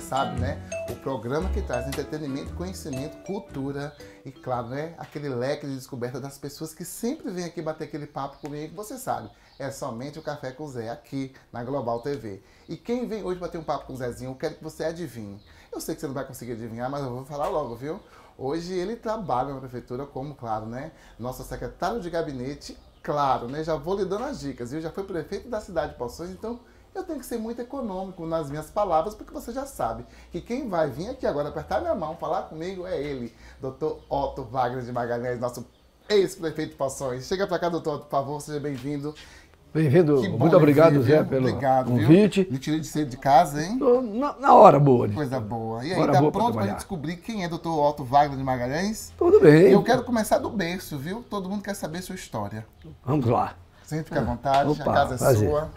sabe, né? O programa que traz entretenimento, conhecimento, cultura e, claro, né? Aquele leque de descoberta das pessoas que sempre vêm aqui bater aquele papo comigo, você sabe. É somente o Café com o Zé, aqui na Global TV. E quem vem hoje bater um papo com o Zezinho, eu quero que você adivinhe. Eu sei que você não vai conseguir adivinhar, mas eu vou falar logo, viu? Hoje ele trabalha na prefeitura como, claro, né? Nosso secretário de gabinete, claro, né? Já vou lhe dando as dicas, viu? Já foi prefeito da cidade de Poções, então eu tenho que ser muito econômico nas minhas palavras, porque você já sabe que quem vai vir aqui agora apertar minha mão, falar comigo é ele, Dr. Otto Wagner de Magalhães, nosso ex-prefeito de Poções. Chega pra cá, doutor Otto, por favor, seja bem-vindo. Bem-vindo, muito obrigado, Zé, pelo convite. Viu? Me tirei de cedo de casa, hein? Na hora boa. Coisa boa. E aí, tá pronto pra gente descobrir quem é Dr. Otto Wagner de Magalhães? Tudo bem. Eu quero começar do berço, viu? Todo mundo quer saber sua história. Vamos lá. Sempre fica à vontade, Opa, a casa é prazer. sua.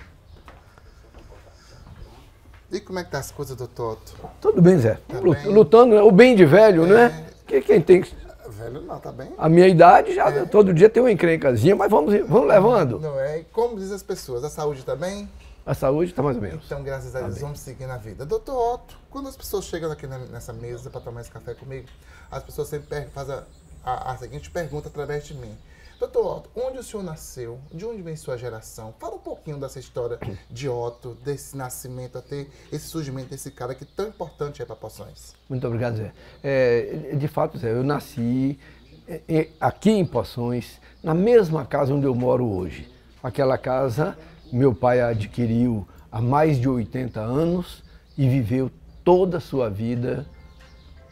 E como é que tá as coisas, doutor Otto? Tudo bem, Zé. Tá Lutando, né? O bem de velho, né? Quem tem... Velho não, tá bem? A minha idade, já todo dia tem uma encrencazinha, mas vamos levando. Não é? E como dizem as pessoas, a saúde tá bem? A saúde está mais ou menos. Então, graças a Deus, vamos seguir na vida. Doutor Otto, quando as pessoas chegam aqui nessa mesa para tomar esse café comigo, as pessoas sempre fazem a seguinte pergunta através de mim. Doutor Otto, onde o senhor nasceu? De onde vem sua geração? Fala um pouquinho dessa história de Otto, desse nascimento até esse surgimento desse cara que tão importante é para Poções. Muito obrigado, Zé. De fato, Zé, eu nasci aqui em Poções, na mesma casa onde eu moro hoje. Aquela casa, meu pai adquiriu há mais de 80 anos e viveu toda a sua vida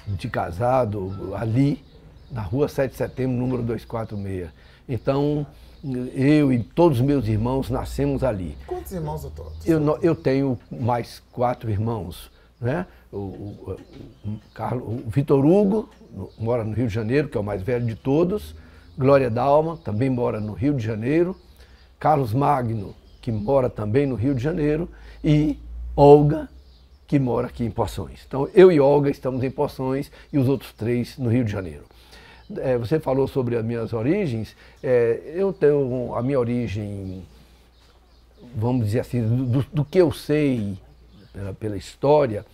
de casado ali, na rua 7 de setembro, número 246. Então, eu e todos os meus irmãos nascemos ali. Quantos irmãos, doutor? Eu tenho mais 4 irmãos, né? O Vitor Hugo mora no Rio de Janeiro, que é o mais velho de todos. Glória Dalma também mora no Rio de Janeiro. Carlos Magno, que mora também no Rio de Janeiro. E Olga, que mora aqui em Poções. Então, eu e Olga estamos em Poções e os outros 3 no Rio de Janeiro. Você falou sobre as minhas origens. Eu tenho a minha origem, vamos dizer assim, do que eu sei pela história.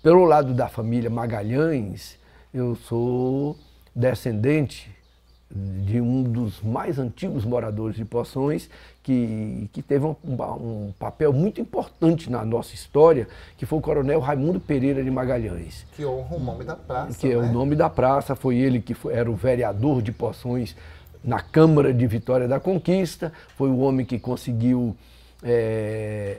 Pelo lado da família Magalhães, eu sou descendente de um dos mais antigos moradores de Poções, que teve um papel muito importante na nossa história, que foi o coronel Raimundo Pereira de Magalhães. Que honra o nome da praça, que é o nome da praça, foi ele que era o vereador de Poções na Câmara de Vitória da Conquista, foi o homem que conseguiu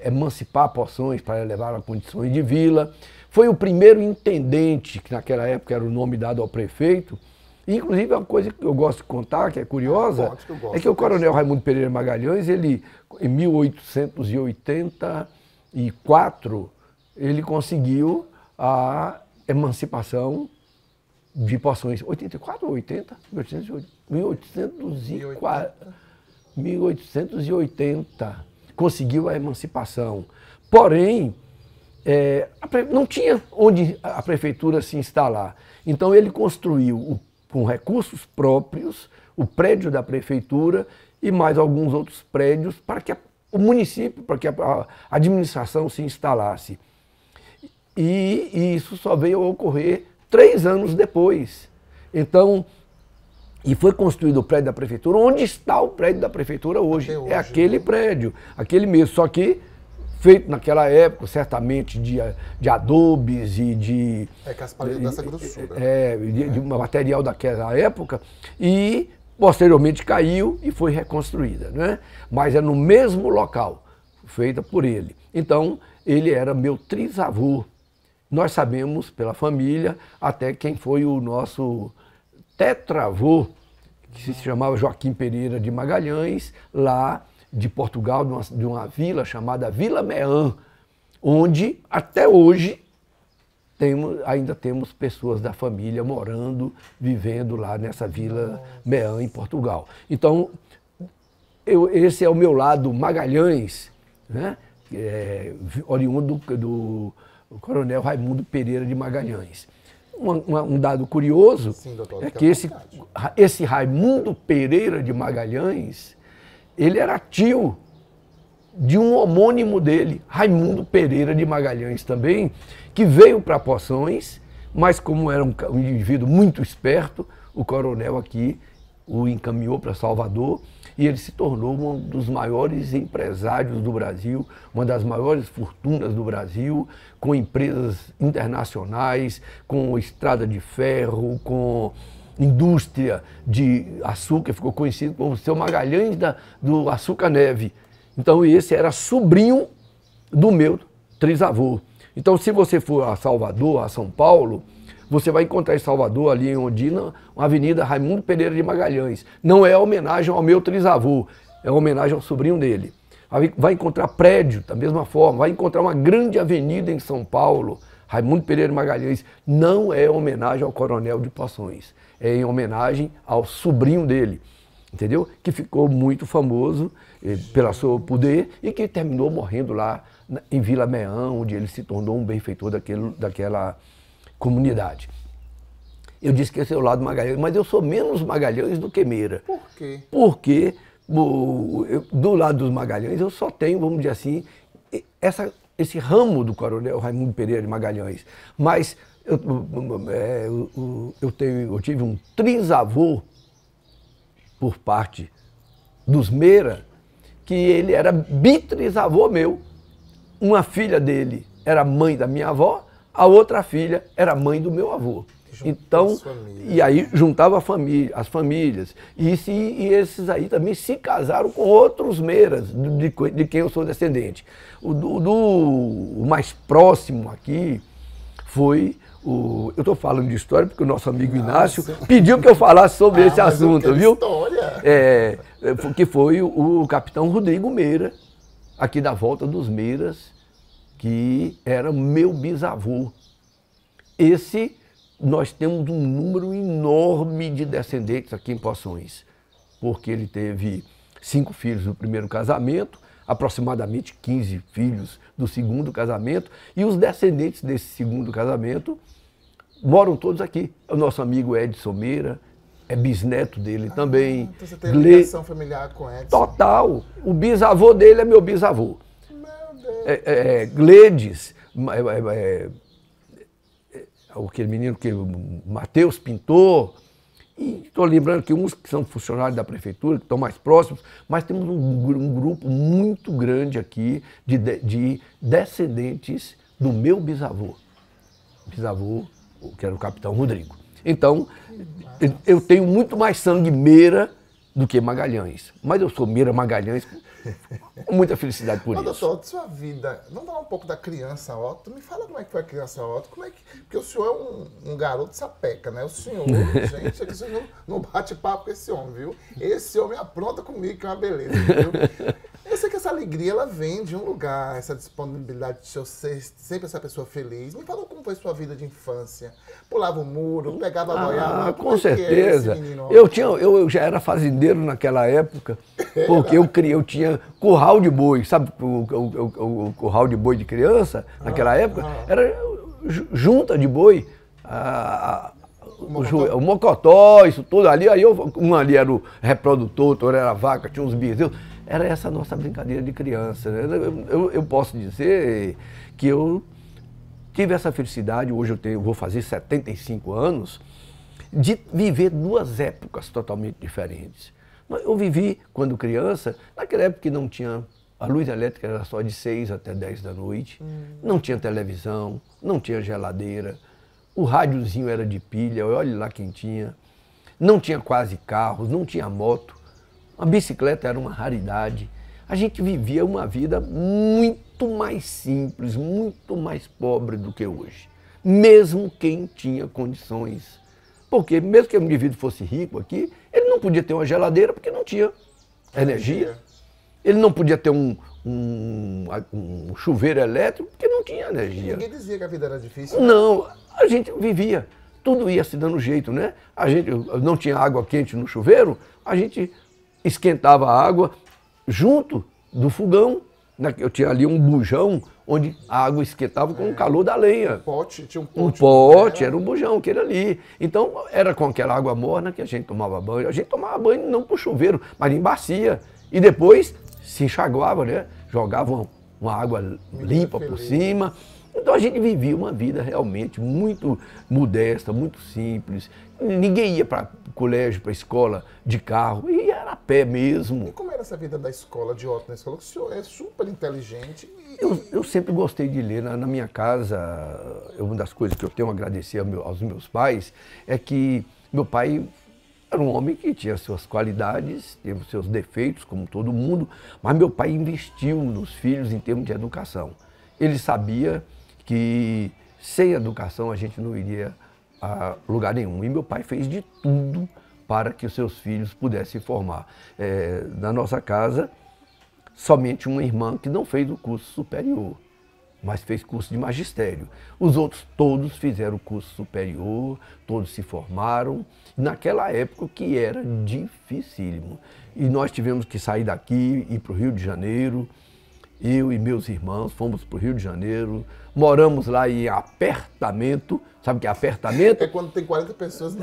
emancipar Poções para levar a condições de vila, foi o primeiro intendente, que naquela época era o nome dado ao prefeito. Inclusive, uma coisa que eu gosto de contar, que é curiosa, é que o coronel Raimundo Pereira Magalhães, ele, em 1884, ele conseguiu a emancipação de Poções. 84 ou 80? 1880. Conseguiu a emancipação. Porém, não tinha onde a prefeitura se instalar. Então, ele construiu com recursos próprios, o prédio da prefeitura e mais alguns outros prédios para que o município, para que a administração se instalasse. E isso só veio a ocorrer 3 anos depois. Então, e foi construído o prédio da prefeitura, onde está o prédio da prefeitura hoje. É aquele prédio, aquele mesmo, só que feito naquela época, certamente de adobes e de... que as paredes dessa grossura. De material daquela época, e posteriormente caiu e foi reconstruída, né? Mas é no mesmo local, feita por ele. Então, ele era meu trisavô. Nós sabemos, pela família, até quem foi o nosso tetravô, que se chamava Joaquim Pereira de Magalhães, lá de Portugal, de uma vila chamada Vila Meã, onde até hoje ainda temos pessoas da família morando, vivendo lá nessa Vila Meã em Portugal. Então, esse é o meu lado Magalhães, né? Oriundo do coronel Raimundo Pereira de Magalhães. Um dado curioso, sim, doutor, é que esse Raimundo Pereira de Magalhães, ele era tio de um homônimo dele, Raimundo Pereira de Magalhães também, que veio para Poções, mas como era um indivíduo muito esperto, o coronel aqui o encaminhou para Salvador e ele se tornou um dos maiores empresários do Brasil, uma das maiores fortunas do Brasil, com empresas internacionais, com estrada de ferro, com indústria de açúcar, ficou conhecido como o seu Magalhães do Açúcar Neve. Então esse era sobrinho do meu trisavô. Então se você for a Salvador, a São Paulo, você vai encontrar em Salvador, ali em Ondina, uma avenida Raimundo Pereira de Magalhães. Não é homenagem ao meu trisavô, é homenagem ao sobrinho dele. Vai encontrar prédio da mesma forma, vai encontrar uma grande avenida em São Paulo, Raimundo Pereira de Magalhães. Não é homenagem ao coronel de Poções, é em homenagem ao sobrinho dele, entendeu? Que ficou muito famoso pelo seu poder e que terminou morrendo lá em Vila Meão, onde ele se tornou um benfeitor daquela comunidade. Eu disse que esse é o lado Magalhães, mas eu sou menos Magalhães do que Meira. Por quê? Porque do lado dos Magalhães eu só tenho, vamos dizer assim, esse ramo do coronel Raimundo Pereira de Magalhães. Mas eu tive um trisavô por parte dos Meira, que ele era bitrisavô meu. Uma filha dele era mãe da minha avó, a outra filha era mãe do meu avô. Então, e aí juntava as famílias. E esses aí também se casaram com outros Meiras, de quem eu sou descendente. O mais próximo aqui foi eu estou falando de história porque o nosso amigo Inácio pediu que eu falasse sobre esse assunto, viu? História. Que foi o capitão Rodrigo Meira, aqui da Volta dos Meiras, que era meu bisavô. Nós temos um número enorme de descendentes aqui em Poções, porque ele teve 5 filhos no primeiro casamento, aproximadamente 15 filhos do segundo casamento, e os descendentes desse segundo casamento moram todos aqui. O nosso amigo Edson Meira é bisneto dele também. Então você tem ligação familiar com Edson? Total. O bisavô dele é meu bisavô. Meu Deus. Gledes, aquele menino que o Matheus pintou. E estou lembrando que uns que são funcionários da prefeitura, que estão mais próximos, mas temos um grupo muito grande aqui de descendentes do meu bisavô. Bisavô, que era o capitão Rodrigo. Então, eu tenho muito mais sangue Meira do que Magalhães. Mas eu sou Meira Magalhães com muita felicidade por isso. Doutor, de sua vida, vamos falar um pouco da criança Otto. Me fala como é que foi a criança Otto. Porque o senhor é um garoto sapeca, né? O senhor, gente, aqui o senhor não bate papo com esse homem, viu? Esse homem apronta comigo, que é uma beleza, viu? Eu sei que essa alegria, ela vem de um lugar, essa disponibilidade de ser sempre essa pessoa feliz. Me fala como foi sua vida de infância. Pulava o muro, pegava a goiaba. Com certeza. Eu já era fazendeiro naquela época, porque eu tinha curral de boi, sabe o curral de boi de criança, naquela época? Era junta de boi, o mocotó, isso tudo ali. Um ali era o reprodutor, outro era a vaca, tinha uns bezerros. Era essa a nossa brincadeira de criança, né? Eu posso dizer que eu tive essa felicidade, hoje eu vou fazer 75 anos, de viver 2 épocas totalmente diferentes. Eu vivi, quando criança, naquela época que não tinha, a luz elétrica era só de 6 até 10 da noite, não tinha televisão, não tinha geladeira, o rádiozinho era de pilha, olha lá quem tinha, não tinha quase carros, não tinha moto. A bicicleta era uma raridade. A gente vivia uma vida muito mais simples, muito mais pobre do que hoje. Mesmo quem tinha condições. Porque mesmo que o indivíduo fosse rico aqui, ele não podia ter uma geladeira porque não tinha energia. Ele não podia ter um chuveiro elétrico porque não tinha energia. Ninguém dizia que a vida era difícil. Não, a gente vivia. Tudo ia se dando jeito, né? A gente não tinha água quente no chuveiro, a gente esquentava a água junto do fogão. Eu tinha ali um bujão onde a água esquentava com o calor da lenha. Tinha um pote. Um pote, era um bujão, aquele ali. Então, era com aquela água morna que a gente tomava banho. A gente tomava banho não por chuveiro, mas em bacia. E depois se enxaguava, né? jogavam uma água limpa por cima. Então a gente vivia uma vida realmente muito modesta, muito simples. Ninguém ia para o colégio, para a escola de carro, e era a pé mesmo. E como era essa vida da escola, de Otto na escola? O senhor é super inteligente. Eu sempre gostei de ler. Na minha casa, uma das coisas que eu tenho a agradecer aos meus pais é que meu pai era um homem que tinha suas qualidades, teve seus defeitos, como todo mundo, mas meu pai investiu nos filhos em termos de educação. Ele sabia que sem educação a gente não iria a lugar nenhum. E meu pai fez de tudo para que os seus filhos pudessem formar. Na nossa casa, somente uma irmã que não fez o curso superior, mas fez curso de magistério. Os outros todos fizeram o curso superior, todos se formaram, naquela época que era dificílimo. E nós tivemos que sair daqui, ir para o Rio de Janeiro. Eu e meus irmãos fomos para o Rio de Janeiro, moramos lá em apartamento. Sabe o que é apartamento? É quando tem 40 pessoas.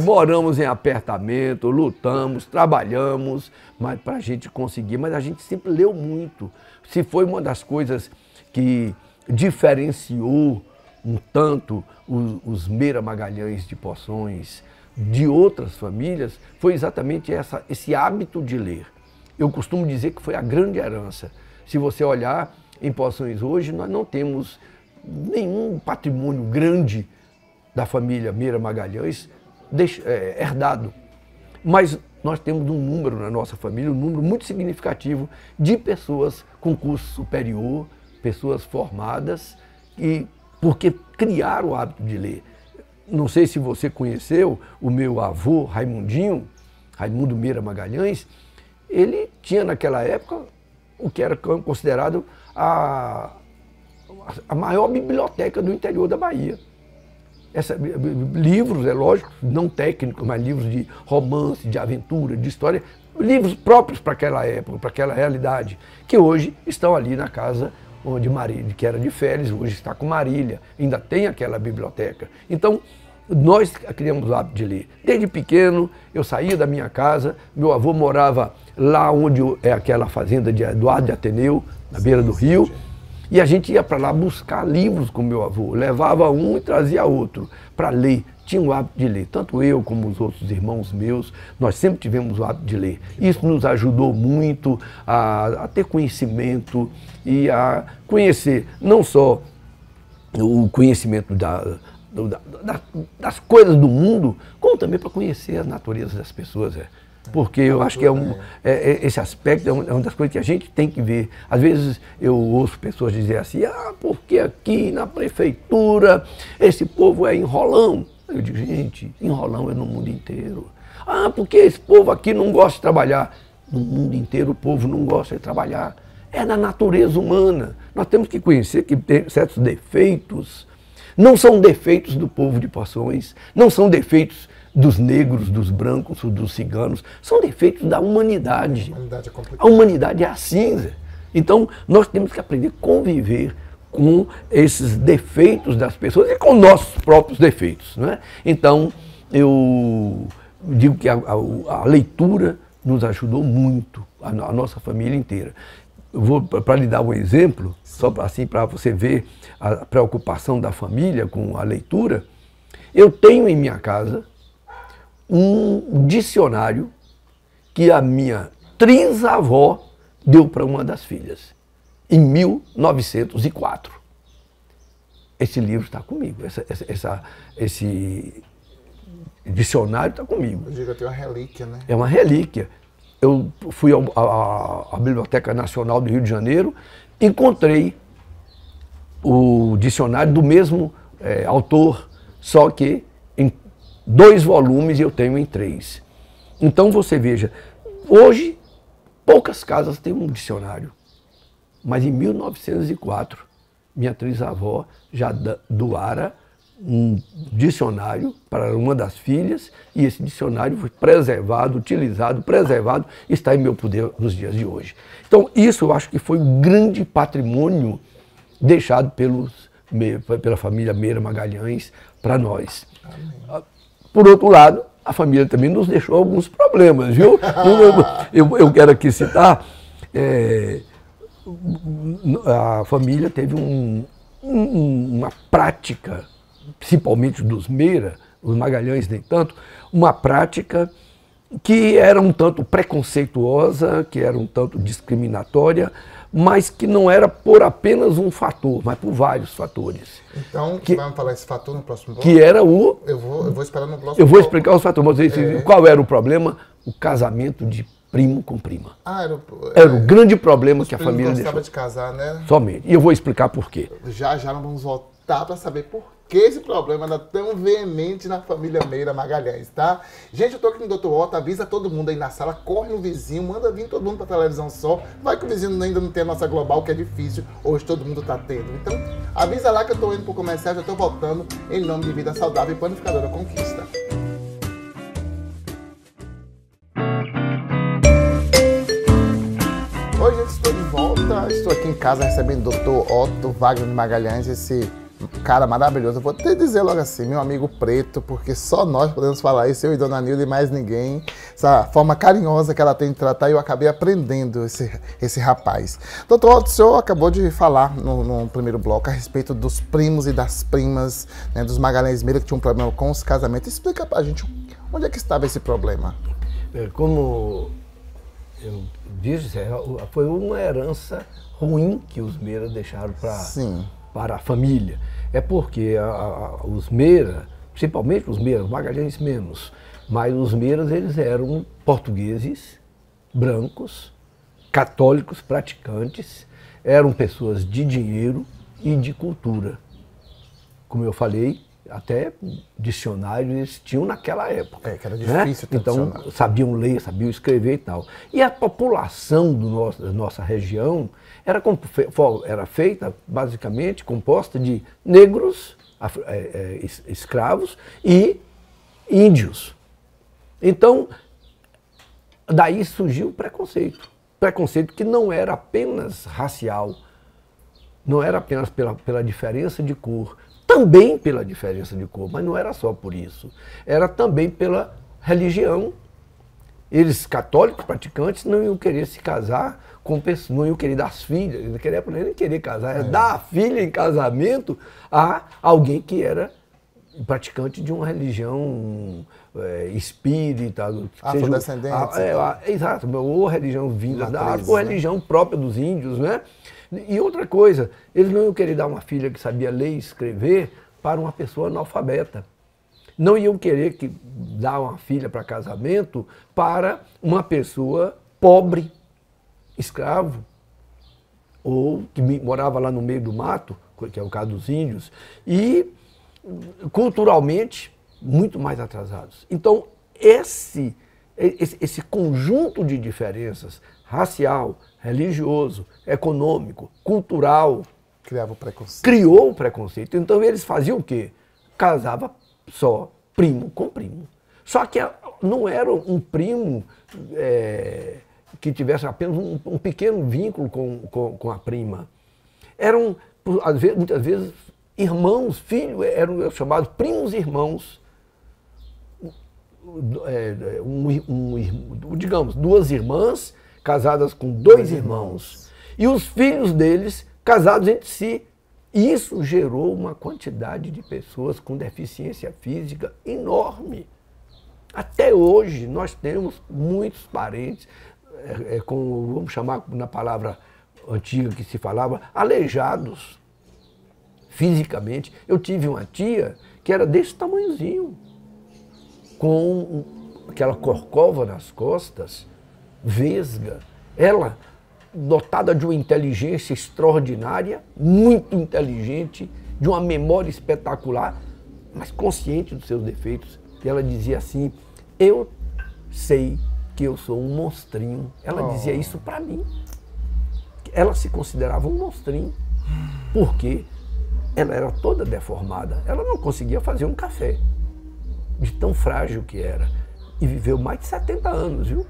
Moramos em apartamento, lutamos, trabalhamos, mas para a gente conseguir. Mas a gente sempre leu muito. Se foi uma das coisas que diferenciou um tanto os Meira Magalhães de Poções de outras famílias, foi exatamente esse hábito de ler. Eu costumo dizer que foi a grande herança. Se você olhar em Poções hoje, nós não temos nenhum patrimônio grande da família Meira Magalhães herdado. Mas nós temos um número na nossa família, um número muito significativo de pessoas com curso superior, pessoas formadas, porque criaram o hábito de ler. Não sei se você conheceu o meu avô, Raimundo Meira Magalhães. Ele tinha naquela época o que era considerado a maior biblioteca do interior da Bahia. Livros, é lógico, não técnicos, mas livros de romance, de aventura, de história, livros próprios para aquela época, para aquela realidade, que hoje estão ali na casa onde Marília, que era de Férias, hoje está com Marília, ainda tem aquela biblioteca. Então, nós criamos o hábito de ler. Desde pequeno, eu saía da minha casa, meu avô morava lá onde é aquela fazenda de Eduardo de Ateneu, na beira do rio, e a gente ia para lá buscar livros com meu avô, levava um e trazia outro para ler. Tinha o hábito de ler, tanto eu como os outros irmãos meus, nós sempre tivemos o hábito de ler. Isso nos ajudou muito a ter conhecimento e a conhecer não só o conhecimento das coisas do mundo, como também para conhecer a natureza das pessoas. Porque eu acho que esse aspecto é uma das coisas que a gente tem que ver. Às vezes eu ouço pessoas dizer assim, porque aqui na prefeitura esse povo é enrolão. Eu digo, gente, enrolão é no mundo inteiro. Porque esse povo aqui não gosta de trabalhar. No mundo inteiro o povo não gosta de trabalhar. É na natureza humana. Nós temos que conhecer que tem certos defeitos. Não são defeitos do povo de Poções, não são defeitos dos negros, dos brancos, dos ciganos, são defeitos da humanidade. A humanidade é complicada. A humanidade é assim, Zé. Então, nós temos que aprender a conviver com esses defeitos das pessoas e com nossos próprios defeitos, não é? Então, eu digo que a leitura nos ajudou muito, a nossa família inteira. Eu vou, para lhe dar um exemplo, só assim para você ver a preocupação da família com a leitura, eu tenho em minha casa um dicionário que a minha trisavó deu para uma das filhas, em 1904. Esse livro está comigo, esse dicionário está comigo. Eu digo, eu tenho uma relíquia, né? É uma relíquia. Eu fui à Biblioteca Nacional do Rio de Janeiro, encontrei o dicionário do mesmo autor, só que em 2 volumes e eu tenho em 3. Então você veja, hoje poucas casas têm um dicionário, mas em 1904 minha trisavó já doara um dicionário para uma das filhas e esse dicionário foi preservado, utilizado, está em meu poder nos dias de hoje. Então isso eu acho que foi um grande patrimônio deixado pela família Meira Magalhães para nós. Amém. Por outro lado, a família também nos deixou alguns problemas, viu? Eu quero aqui citar a família teve uma prática, principalmente dos Meira, os Magalhães nem tanto, uma prática que era um tanto preconceituosa, que era um tanto discriminatória, mas que não era por apenas um fator, mas por vários fatores. Então, você vai me falar esse fator no próximo bloco? Que era o... Eu vou esperar no próximo Eu vou bloco. explicar os fatores, mas qual era o problema? O casamento de primo com prima. Era o grande problema que a família deixou. Gostava de casar, né? Somente. E eu vou explicar por quê. Já nós vamos voltar para saber por que esse problema era tão veemente na família Meira Magalhães, tá? Gente, eu tô aqui no Dr. Otto, avisa todo mundo aí na sala, corre no vizinho, manda vir todo mundo pra televisão só. Vai que o vizinho ainda não tem a nossa global, que é difícil, hoje todo mundo tá tendo. Então, avisa lá que eu tô indo pro comercial, já tô voltando, em nome de Vida Saudável e Panificadora Conquista. Oi, gente, estou de volta, estou aqui em casa recebendo o Dr. Otto Wagner Magalhães, esse cara maravilhoso. Eu vou até dizer logo assim, meu amigo preto, porque só nós podemos falar isso, eu e Dona Nilda e mais ninguém. Essa forma carinhosa que ela tem de tratar, eu acabei aprendendo esse rapaz. Doutor Otto, o senhor acabou de falar no primeiro bloco a respeito dos primos e das primas, né, dos Magalhães Meira que tinham um problema com os casamentos. Explica pra gente onde é que estava esse problema. Como eu disse, foi uma herança ruim que os Meira deixaram para a família. É porque os Meira, principalmente os Meira, os Magalhães menos, mas os Meiras eles eram portugueses, brancos, católicos praticantes, eram pessoas de dinheiro e de cultura. Como eu falei, até dicionários eles tinham naquela época. Que era difícil ter Então, dicionário. sabiam ler, sabiam escrever e tal. E a população da nossa região era feita, basicamente, composta de negros, escravos e índios. Então, daí surgiu o preconceito. Preconceito que não era apenas racial, não era apenas pela diferença de cor, também pela diferença de cor, mas não era só por isso. Era também pela religião. Eles, católicos praticantes, não iam querer se casar com pessoas, não iam querer dar as filhas, não querer querer casar, era dar a filha em casamento a alguém que era praticante de uma religião espírita, afrodescendente. Exato, ou religião vinda da África, ou religião própria dos índios, né? E outra coisa, eles não iam querer dar uma filha que sabia ler e escrever para uma pessoa analfabeta. Não iam querer dar uma filha para casamento para uma pessoa pobre, escravo, ou que morava lá no meio do mato, que é o caso dos índios, e culturalmente muito mais atrasados. Então, esse conjunto de diferenças racial, religioso, econômico, cultural, criou o preconceito. Então eles faziam o quê? Casava só primo com primo. Só que não era um primo que tivesse apenas um pequeno vínculo com a prima. Eram, muitas vezes, irmãos, filhos, eram chamados primos irmãos. Digamos, duas irmãs casadas com dois irmãos. E os filhos deles casados entre si. Isso gerou uma quantidade de pessoas com deficiência física enorme. Até hoje nós temos muitos parentes, vamos chamar na palavra antiga que se falava, aleijados fisicamente. Eu tive uma tia que era desse tamanhozinho, com aquela corcova nas costas, vesga. Ela, dotada de uma inteligência extraordinária, muito inteligente, de uma memória espetacular, mas consciente dos seus defeitos. E ela dizia assim, eu sei que eu sou um monstrinho. Ela dizia isso para mim. Ela se considerava um monstrinho, porque ela era toda deformada. Ela não conseguia fazer um café, de tão frágil que era. E viveu mais de 70 anos, viu?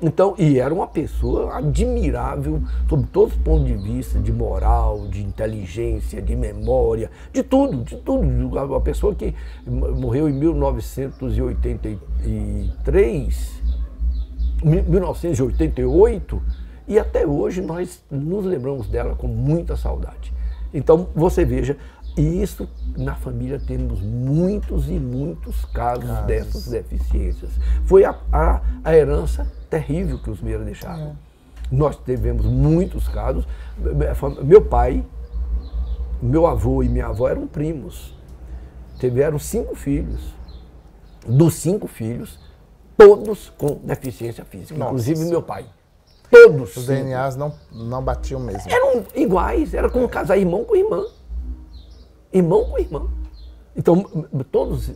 Então, e era uma pessoa admirável sob todos os pontos de vista, de moral, de inteligência, de memória, de tudo, de tudo. Uma pessoa que morreu em 1988, e até hoje nós nos lembramos dela com muita saudade. Então, você veja, e isso na família temos muitos e muitos casos dessas deficiências. Foi a herança terrível que os Meira deixaram. Nós tivemos muitos casos. Meu pai, meu avô e minha avó eram primos. Tiveram 5 filhos. Dos 5 filhos, todos com deficiência física, inclusive meu pai. Todos. Os DNAs não batiam mesmo. Eram iguais, era como casar irmão com irmã. Irmão com irmã. Então, todos,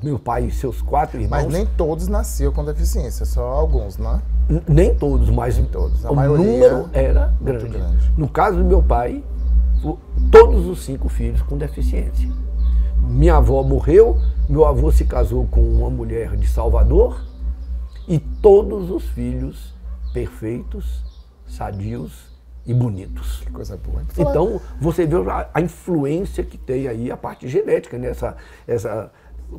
meu pai e seus 4 irmãos... Mas nem todos nasciam com deficiência, só alguns, não é? Nem todos, mas todos. A o maioria número era grande. No caso do meu pai, todos os 5 filhos com deficiência. Minha avó morreu, meu avô se casou com uma mulher de Salvador e todos os filhos perfeitos, sadios e bonitos. Que coisa boa. Então, você vê a influência que tem aí a parte genética, né?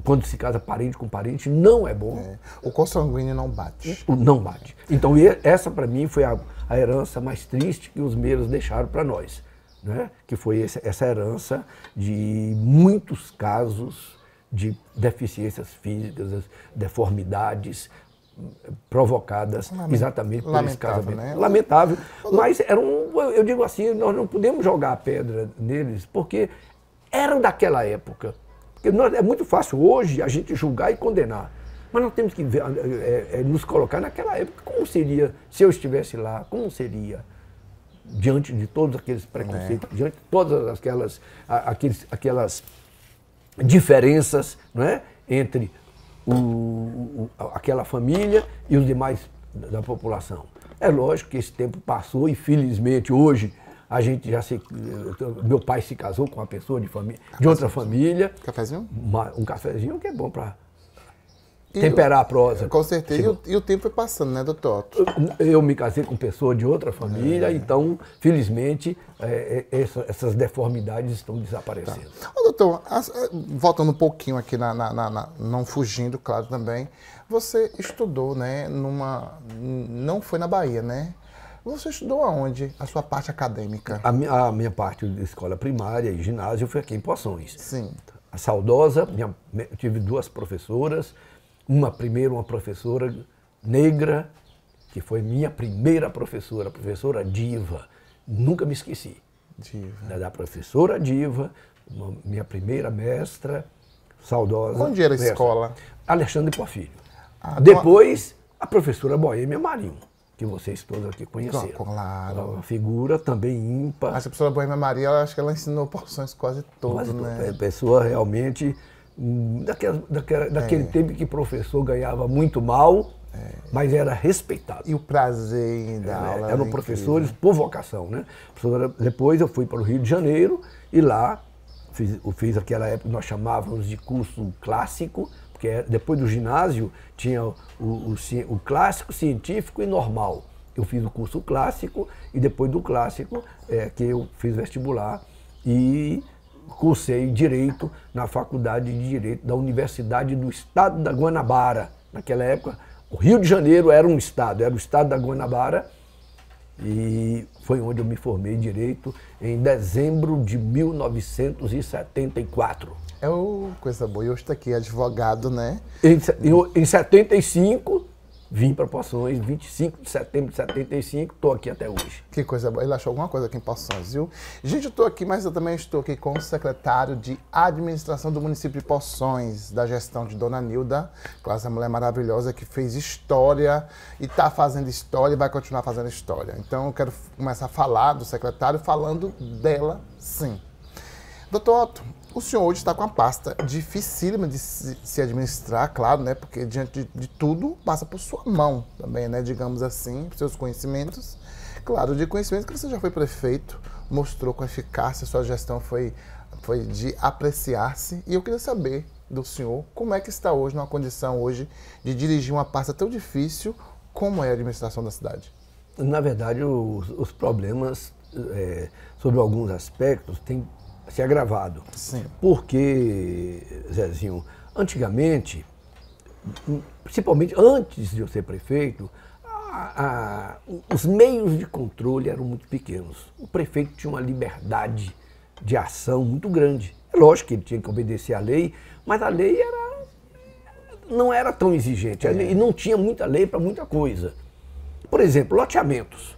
Quando se casa parente com parente, não é bom. O consanguíneo não bate. Não bate. Então, essa para mim foi a herança mais triste que os Meiras deixaram para nós. Né? Que foi essa herança de muitos casos de deficiências físicas, deformidades provocadas exatamente por esse casamento. Né? Lamentável, mas eu digo assim, nós não podemos jogar a pedra neles, porque eram daquela época. Porque é muito fácil hoje a gente julgar e condenar, mas nós temos que ver, nos colocar naquela época, como seria, se eu estivesse lá, como seria? Diante de todos aqueles preconceitos, diante de todas aquelas diferenças, não é? Entre aquela família e os demais da população. É lógico que esse tempo passou e, felizmente, hoje a gente meu pai se casou com uma pessoa de outra família. Cafezinho? Um cafezinho que é bom para temperar a prosa. Com certeza. E o tempo foi passando, né, doutor Otto? Eu me casei com pessoa de outra família, então, felizmente, essas deformidades estão desaparecendo. Tá. Ô, doutor, voltando um pouquinho aqui, não fugindo, claro, também, você estudou, né, não foi na Bahia, né? Você estudou aonde? A sua parte acadêmica? A minha parte de escola primária e ginásio foi aqui em Poções. Sim. A saudosa, eu tive 2 professoras. Uma professora negra, que foi minha primeira professora, a professora Diva. Nunca me esqueci. Diva. Da professora Diva, minha primeira mestra, saudosa. Onde era a escola? Alexandre Porfírio. Depois, a professora Boêmia Marinho, que vocês todos aqui conheceram. Claro. Uma figura também ímpar. A professora Boêmia Maria, eu acho que ela ensinou Poções quase todo, né? Pessoa realmente... Daquele tempo que professor ganhava muito mal, mas era respeitado. E o prazer da aula. Eram professores por vocação, né? Depois eu fui para o Rio de Janeiro e lá fiz aquela época que nós chamávamos de curso clássico, porque depois do ginásio tinha o clássico, científico e normal. Eu fiz o curso clássico e depois do clássico que eu fiz vestibular e cursei Direito na Faculdade de Direito da Universidade do Estado da Guanabara. Naquela época, o Rio de Janeiro era um estado, era o Estado da Guanabara, e foi onde eu me formei em Direito em dezembro de 1974. Coisa boa, e hoje está aqui, advogado, né? Em 75, vim para Poções, 25 de setembro de 75, estou aqui até hoje. Que coisa boa. Ele achou alguma coisa aqui em Poções, viu? Gente, eu estou aqui, mas eu também estou aqui com o secretário de Administração do município de Poções, da gestão de Dona Nilda, claro, essa mulher maravilhosa que fez história e está fazendo história e vai continuar fazendo história. Então, eu quero começar a falar do secretário falando dela, sim. Doutor Otto, o senhor hoje está com uma pasta dificílima de se administrar, claro, né? Porque diante de tudo passa por sua mão também, né? Digamos assim, por seus conhecimentos. Claro, de conhecimento que você já foi prefeito, mostrou com eficácia, sua gestão foi de apreciar-se. E eu queria saber do senhor como é que está hoje, numa condição hoje de dirigir uma pasta tão difícil como é a administração da cidade. Na verdade, os problemas sobre alguns aspectos têm se agravado. Sim. Porque, Zezinho, antigamente, principalmente antes de eu ser prefeito, os meios de controle eram muito pequenos. O prefeito tinha uma liberdade de ação muito grande. É lógico que ele tinha que obedecer à lei, mas a lei não era tão exigente. E não tinha muita lei para muita coisa. Por exemplo, loteamentos.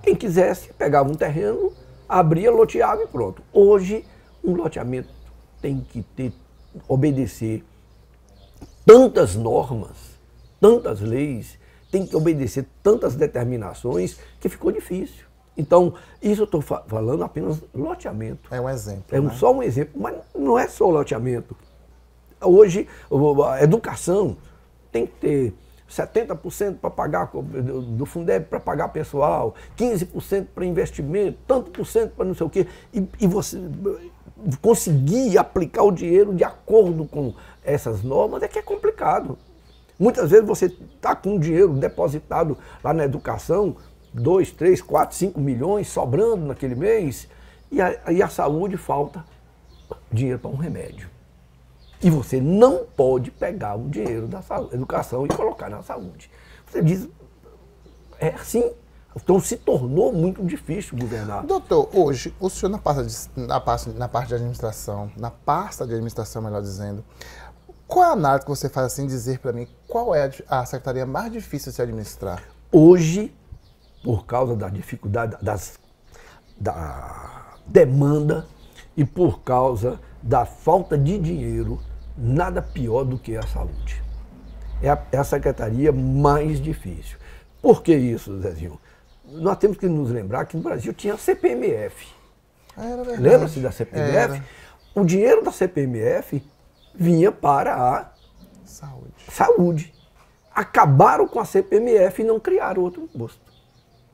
Quem quisesse pegava um terreno, abria, loteava e pronto. Hoje, um loteamento tem que obedecer tantas normas, tantas leis, tem que obedecer tantas determinações que ficou difícil. Então, isso eu estou falando apenas loteamento. É um exemplo. É só um exemplo, mas não é só loteamento. Hoje, a educação tem que ter 70% para pagar do Fundeb para pagar pessoal, 15% para investimento, tanto por cento para não sei o quê. E você conseguir aplicar o dinheiro de acordo com essas normas é que é complicado. Muitas vezes você está com o dinheiro depositado lá na educação, 2, 3, 4, 5 milhões sobrando naquele mês, e a saúde falta dinheiro para um remédio. E você não pode pegar o dinheiro da educação e colocar na saúde. Você diz, é assim. Então se tornou muito difícil governar. Doutor, hoje, o senhor na parte de administração, na pasta de administração, melhor dizendo, qual é a análise que você faz assim, dizer para mim qual é a secretaria mais difícil de se administrar? Hoje, por causa da dificuldade da demanda e por causa da falta de dinheiro, nada pior do que a saúde. É a secretaria mais difícil. Por que isso, Zezinho? Nós temos que nos lembrar que no Brasil tinha a CPMF. Lembra-se da CPMF? Era. O dinheiro da CPMF vinha para a saúde. Acabaram com a CPMF e não criaram outro imposto.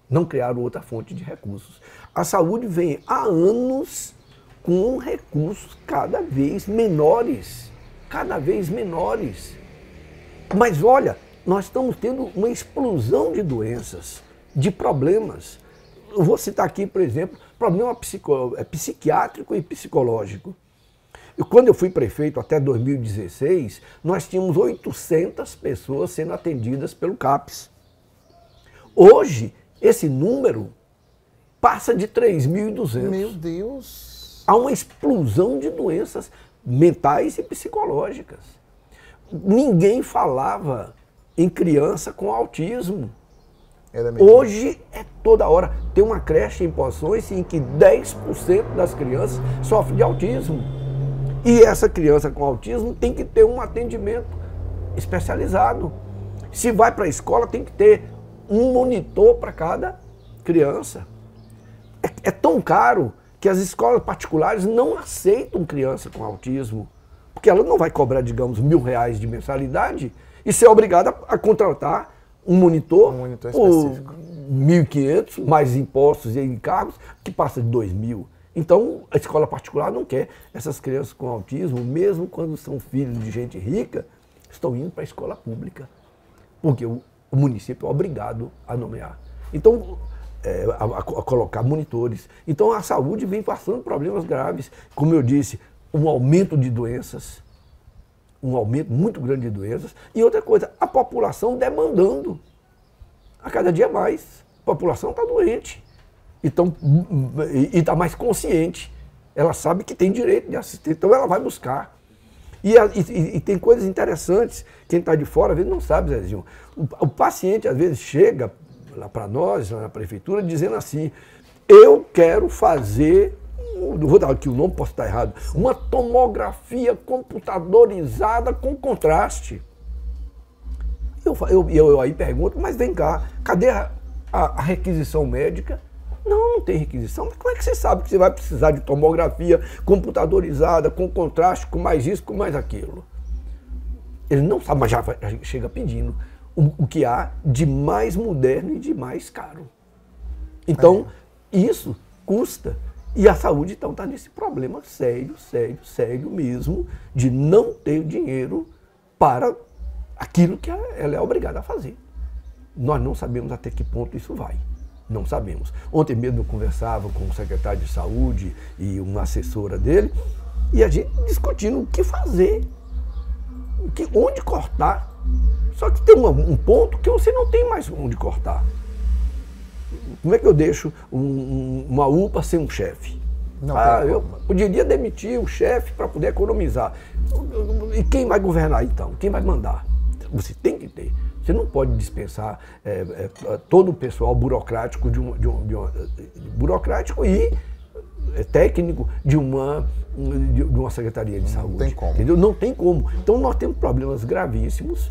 Não criaram outra fonte de recursos. A saúde vem há anos com recursos cada vez menores. Cada vez menores. Mas olha, nós estamos tendo uma explosão de doenças, de problemas. Eu vou citar aqui, por exemplo, problema psiquiátrico e psicológico. Quando eu fui prefeito até 2016, nós tínhamos 800 pessoas sendo atendidas pelo CAPS. Hoje, esse número passa de 3.200. Meu Deus! Há uma explosão de doenças mentais e psicológicas. Ninguém falava em criança com autismo. Hoje é toda hora. Tem uma creche em Poções em que 10% das crianças sofrem de autismo. E essa criança com autismo tem que ter um atendimento especializado. Se vai para a escola, tem que ter um monitor para cada criança. É tão caro que as escolas particulares não aceitam criança com autismo, porque ela não vai cobrar, digamos, R$1.000 de mensalidade e ser obrigada a contratar um monitor específico. 1.500, mais impostos e encargos, que passa de 2.000. Então, a escola particular não quer. Essas crianças com autismo, mesmo quando são filhos de gente rica, estão indo para a escola pública, porque o município é obrigado a nomear. Então, a colocar monitores. Então, a saúde vem passando problemas graves. Como eu disse, um aumento de doenças, um aumento muito grande de doenças. E outra coisa, a população demandando. A cada dia mais. A população está doente. E está mais consciente. Ela sabe que tem direito de assistência, então ela vai buscar. E tem coisas interessantes. Quem está de fora, às vezes, não sabe, Zezinho. O paciente, às vezes, chega lá para nós, lá na prefeitura, dizendo assim, eu quero fazer, não vou dar aqui o nome, posso estar errado, uma tomografia computadorizada com contraste. Eu aí pergunto, mas vem cá, cadê a requisição médica? Não tem requisição. Mas como é que você sabe que você vai precisar de tomografia computadorizada, com contraste, com mais isso, com mais aquilo? Ele não sabe, mas já chega pedindo o que há de mais moderno e de mais caro. Então, isso custa. E a saúde, então, está nesse problema sério mesmo, de não ter dinheiro para aquilo que ela é obrigada a fazer. Nós não sabemos até que ponto isso vai. Não sabemos. Ontem mesmo eu conversava com o secretário de saúde e uma assessora dele, e a gente discutindo o que fazer, onde cortar. Só que tem um ponto que você não tem mais onde cortar. Como é que eu deixo uma UPA sem um chefe? Eu poderia demitir o chefe para poder economizar. E quem vai governar então? Quem vai mandar? Você tem que ter. Você não pode dispensar todo o pessoal burocrático burocrático e técnico de uma Secretaria de Saúde. Não tem como. Entendeu? Não tem como. Então nós temos problemas gravíssimos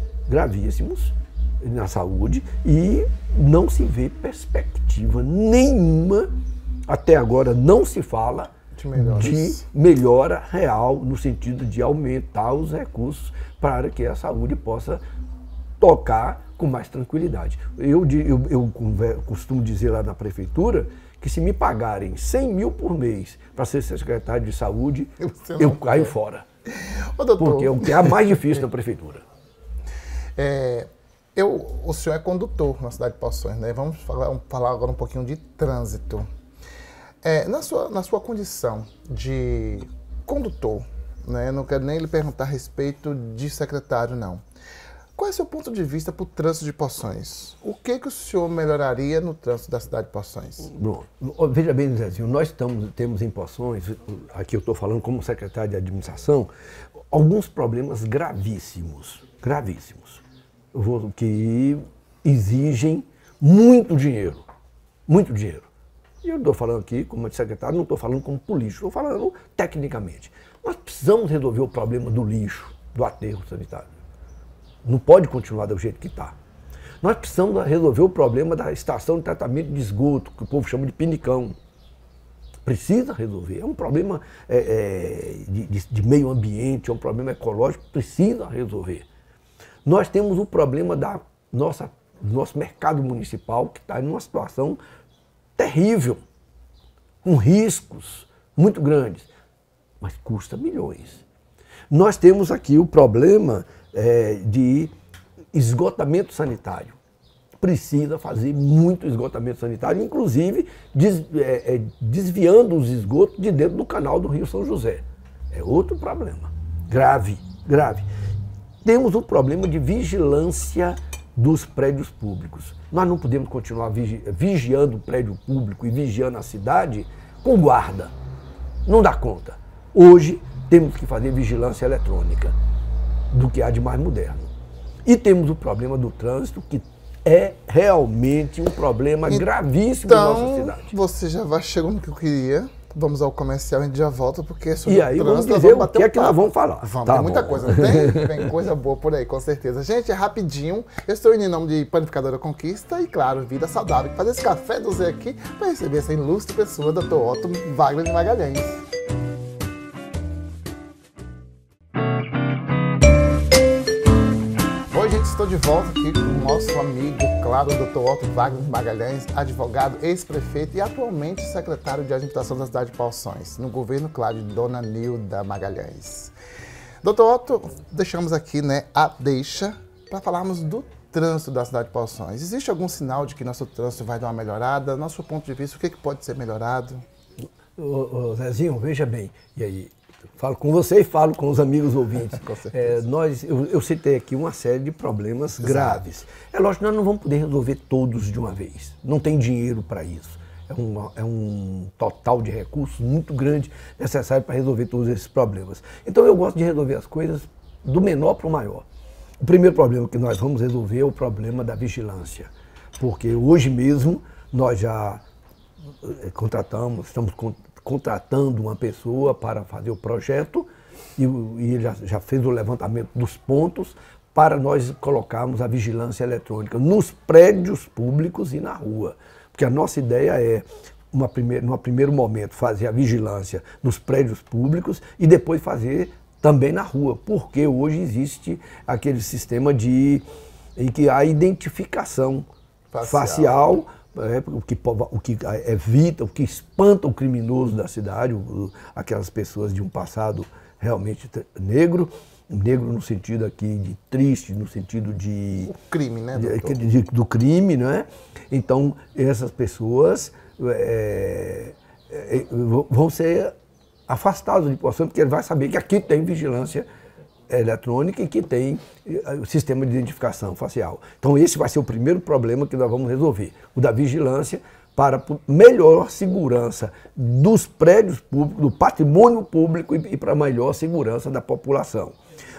na saúde e não se vê perspectiva nenhuma, até agora não se fala de melhora real no sentido de aumentar os recursos para que a saúde possa tocar com mais tranquilidade. Eu costumo dizer lá na prefeitura que se me pagarem 100 mil por mês para ser secretário de saúde, eu caio fora. Ô, doutor, porque é o que é mais difícil na prefeitura. O senhor é condutor na cidade de Poções, né? Vamos falar agora um pouquinho de trânsito. Na sua condição de condutor, né? Não quero nem lhe perguntar a respeito de secretário, não. Qual é o seu ponto de vista para o trânsito de Poções? O que o senhor melhoraria no trânsito da cidade de Poções? Bom, veja bem, Zezinho, nós temos em Poções, aqui eu estou falando como secretário de administração, alguns problemas gravíssimos, que exigem muito dinheiro. E eu estou falando aqui como secretário, não estou falando como político, estou falando tecnicamente. Nós precisamos resolver o problema do lixo, do aterro sanitário. Não pode continuar do jeito que está. Nós precisamos resolver o problema da estação de tratamento de esgoto, que o povo chama de pinicão. Precisa resolver. É um problema de meio ambiente, é um problema ecológico, precisa resolver. Nós temos o problema do nosso mercado municipal, que está em uma situação terrível, com riscos muito grandes, mas custa milhões. Nós temos aqui o problema de esgotamento sanitário. Precisa fazer muito esgotamento sanitário, inclusive desviando os esgotos de dentro do canal do Rio São José. É outro problema, grave. Temos o problema de vigilância dos prédios públicos. Nós não podemos continuar vigiando o prédio público e vigiando a cidade com guarda. Não dá conta. Hoje temos que fazer vigilância eletrônica do que há de mais moderno. E temos o problema do trânsito, que é realmente um problema gravíssimo na nossa cidade. Você já vai chegando no que eu queria. Vamos ao comercial e a gente já volta, porque sobre e aí vamos dizer o que é que nós vamos falar. Tem muita coisa, não tem? Tem coisa boa por aí, com certeza. Gente, é rapidinho. Eu estou indo em nome de Panificadora Conquista e, claro, Vida Saudável. Fazer esse café do Zé aqui para receber essa ilustre pessoa, Dr. Otto Wagner de Magalhães. Oi, gente, estou de volta aqui com o nosso amigo, claro, o Dr. Otto Wagner de Magalhães, advogado, ex-prefeito e atualmente secretário de administração da cidade de Poções, no governo, claro, de Dona Nilda Magalhães. Dr. Otto, deixamos aqui, né, a deixa para falarmos do trânsito da cidade de Poções. Existe algum sinal de que nosso trânsito vai dar uma melhorada? Nosso ponto de vista, o que pode ser melhorado? Zezinho, veja bem, e aí? Falo com você e falo com os amigos ouvintes. Com certeza. Eu citei aqui uma série de problemas graves. É lógico que nós não vamos poder resolver todos de uma vez. Não tem dinheiro para isso. É um total de recursos muito grande necessário para resolver todos esses problemas. Então eu gosto de resolver as coisas do menor para o maior. O primeiro problema que nós vamos resolver é o problema da vigilância. Porque hoje mesmo nós já estamos contratando uma pessoa para fazer o projeto e ele já fez o levantamento dos pontos para nós colocarmos a vigilância eletrônica nos prédios públicos e na rua. Porque a nossa ideia é, num primeiro momento, fazer a vigilância nos prédios públicos e depois fazer também na rua, porque hoje existe aquele sistema em que há identificação facial o que evita, o que espanta o criminoso da cidade, aquelas pessoas de um passado realmente negro no sentido aqui de triste, no sentido de... O crime, né, do crime, não é? Então, essas pessoas vão ser afastadas de Poções, porque ele vai saber que aqui tem vigilância eletrônica e que tem o sistema de identificação facial. Então esse vai ser o primeiro problema que nós vamos resolver, o da vigilância, para melhor segurança dos prédios públicos, do patrimônio público e para melhor segurança da população.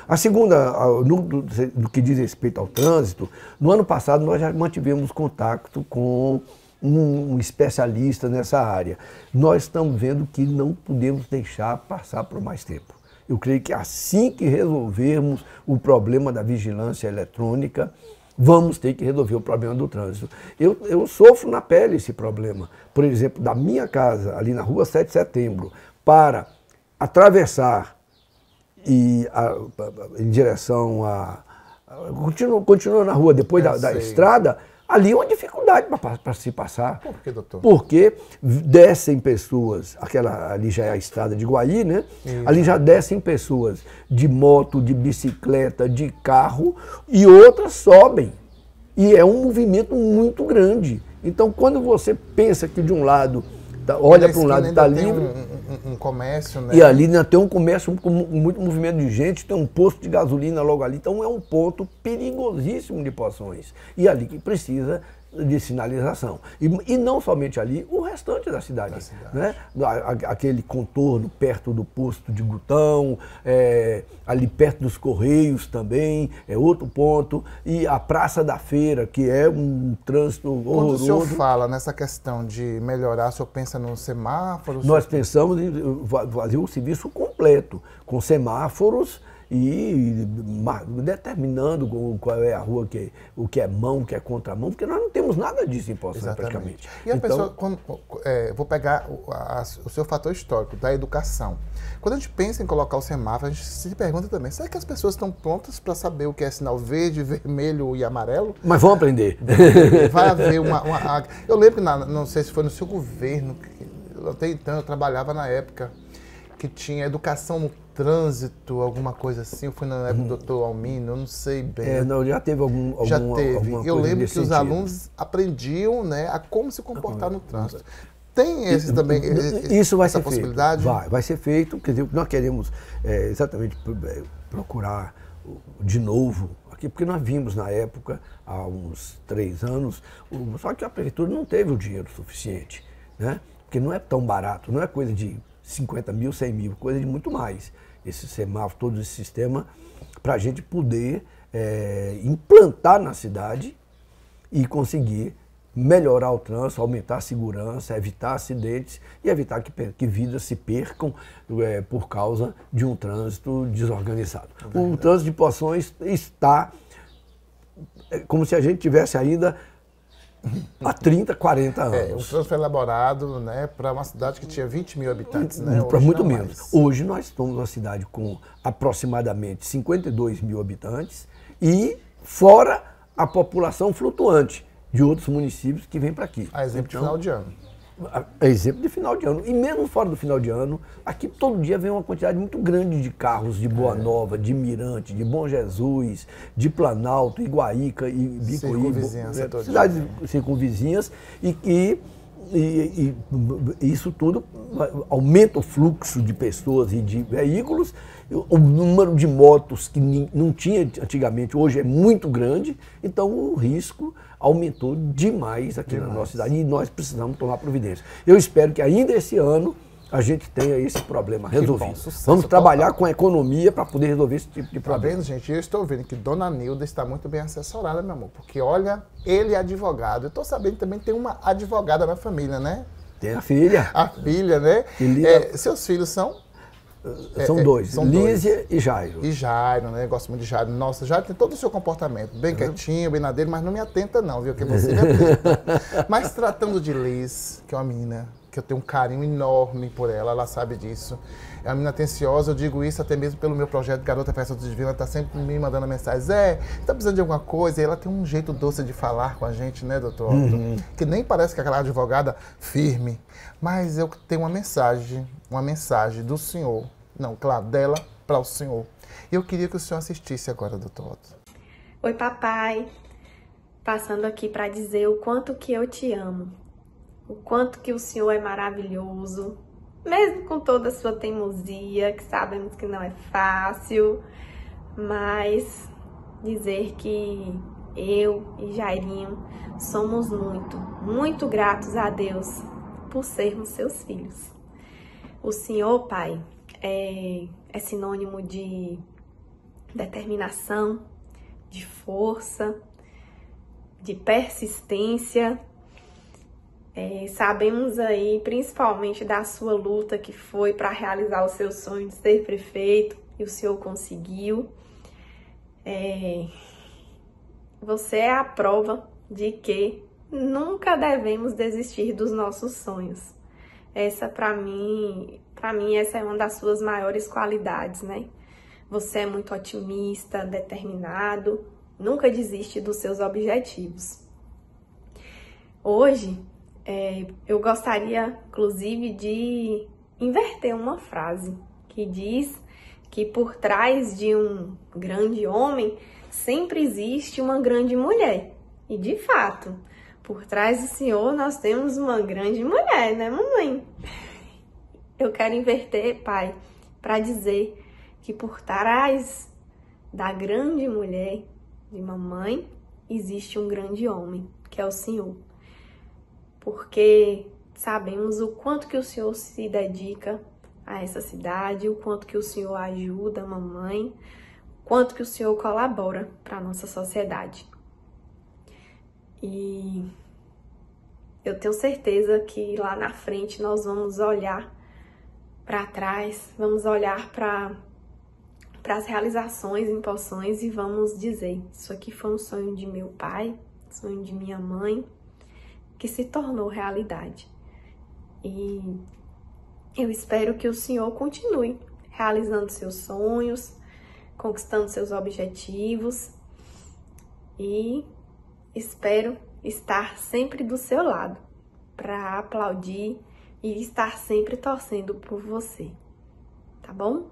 A segunda, no que diz respeito ao trânsito, no ano passado nós já mantivemos contato com um especialista nessa área. Nós estamos vendo que não podemos deixar passar por mais tempo. Eu creio que assim que resolvermos o problema da vigilância eletrônica, vamos ter que resolver o problema do trânsito. Eu sofro na pele esse problema. Por exemplo, da minha casa, ali na rua 7 de setembro, para atravessar em direção continua na rua depois da estrada, ali é uma dificuldade para se passar. Por que, doutor? Porque descem pessoas, ali já é a estrada de Guaí, né? Isso. Ali já descem pessoas de moto, de bicicleta, de carro, e outras sobem. E é um movimento muito grande. Então, quando você pensa que de um lado, olha para um lado e está livre, um comércio, né? E ali ainda tem um comércio com muito movimento de gente, tem um posto de gasolina logo ali, então é um ponto perigosíssimo de Poções. E ali que precisa de sinalização. E não somente ali, o restante da cidade. Né? Aquele contorno perto do posto de Gutão, ali perto dos Correios também, é outro ponto. E a Praça da Feira, que é um trânsito horroroso. Quando o senhor fala nessa questão de melhorar, o senhor pensa nos semáforos? Nós pensamos em fazer o serviço completo, com semáforos, e determinando qual é a rua, o que é mão, o que é contramão, porque nós não temos nada disso em Poções, praticamente. E a pessoa, vou pegar o seu fator histórico da educação. Quando a gente pensa em colocar o semáforo, a gente se pergunta também, será que as pessoas estão prontas para saber o que é sinal verde, vermelho e amarelo? Mas vão aprender. Vai haver eu lembro que, não sei se foi no seu governo, até então eu trabalhava na época, que tinha educação no trânsito, alguma coisa assim, eu fui na época do doutor Almino, eu não sei bem. Não, já teve alguma eu lembro que os alunos aprendiam, né, a como se comportar no trânsito. Tem isso vai essa ser possibilidade? Feito. Vai ser feito, quer dizer, nós queremos exatamente procurar de novo aqui, porque nós vimos na época, há uns 3 anos, só que a prefeitura não teve o dinheiro suficiente, né? Porque não é tão barato, não é coisa de 50 mil, 100 mil, coisa de muito mais. Esse semáforo, todo esse sistema, para a gente poder implantar na cidade e conseguir melhorar o trânsito, aumentar a segurança, evitar acidentes e evitar que vidas se percam por causa de um trânsito desorganizado. O trânsito de Poções está como se a gente tivesse ainda há 30, 40 anos. O trânsito foi elaborado, né, para uma cidade que tinha 20 mil habitantes. Né? Para muito menos. Hoje nós estamos uma cidade com aproximadamente 52 mil habitantes e fora a população flutuante de outros municípios que vêm para aqui. A exemplo de final de ano. Exemplo de final de ano. E mesmo fora do final de ano, aqui todo dia vem uma quantidade muito grande de carros de Boa Nova, de Mirante, de Bom Jesus, de Planalto, Iguaíca e Bicoí, cidades circunvizinhas, e isso tudo aumenta o fluxo de pessoas e de veículos, o número de motos que não tinha antigamente, hoje é muito grande, então o risco aumentou demais aqui na nossa cidade e nós precisamos tomar providência. Eu espero que ainda esse ano a gente tenha esse problema resolvido. Vamos trabalhar com a economia para poder resolver esse tipo de problema. Tá vendo, gente? Eu estou vendo que Dona Nilda está muito bem assessorada, meu amor, porque olha, ele é advogado. Eu estou sabendo que também tem uma advogada na família, né? Tem a filha. A filha, né? Seus filhos são? São dois, Lísia e Jairo. E Jairo, né? Gosto muito de Jairo. Nossa, Jairo tem todo o seu comportamento, bem quietinho, bem na dele, mas não me atenta não, viu? Que você me atenta. Mas tratando de Liz, que é uma menina que eu tenho um carinho enorme por ela, ela sabe disso. É uma menina atenciosa, eu digo isso até mesmo pelo meu projeto Garota Festa do Divino, ela tá sempre me mandando mensagem. Zé, tá precisando de alguma coisa? E ela tem um jeito doce de falar com a gente, né, doutor? Que nem parece que aquela advogada firme. Mas eu tenho uma mensagem do senhor, não, claro, dela para o senhor. E eu queria que o senhor assistisse agora, doutor Otto. Oi, papai. Passando aqui para dizer o quanto que eu te amo. O quanto que o senhor é maravilhoso. Mesmo com toda a sua teimosia, que sabemos que não é fácil. mas dizer que eu e Jairinho somos muito gratos a Deus por sermos seus filhos. O Senhor, Pai, é sinônimo de determinação, de força, de persistência. Sabemos aí, principalmente da sua luta que foi para realizar o seu sonho de ser prefeito, e o Senhor conseguiu. Você é a prova de que nunca devemos desistir dos nossos sonhos. Essa, para mim, essa é uma das suas maiores qualidades, né? Você é muito otimista, determinado, nunca desiste dos seus objetivos. Hoje, eu gostaria, inclusive, de inverter uma frase que diz que por trás de um grande homem sempre existe uma grande mulher. E, de fato, por trás do Senhor nós temos uma grande mulher, né, mamãe? Eu quero inverter, Pai, para dizer que por trás da grande mulher de mamãe existe um grande homem, que é o Senhor. Porque sabemos o quanto que o Senhor se dedica a essa cidade, o quanto que o Senhor ajuda a mamãe, o quanto que o Senhor colabora para a nossa sociedade. E eu tenho certeza que lá na frente nós vamos olhar para trás, vamos olhar para as realizações, impulsões e vamos dizer: isso aqui foi um sonho de meu pai, sonho de minha mãe, que se tornou realidade. E eu espero que o Senhor continue realizando seus sonhos, conquistando seus objetivos, e espero estar sempre do seu lado para aplaudir e estar sempre torcendo por você, tá bom?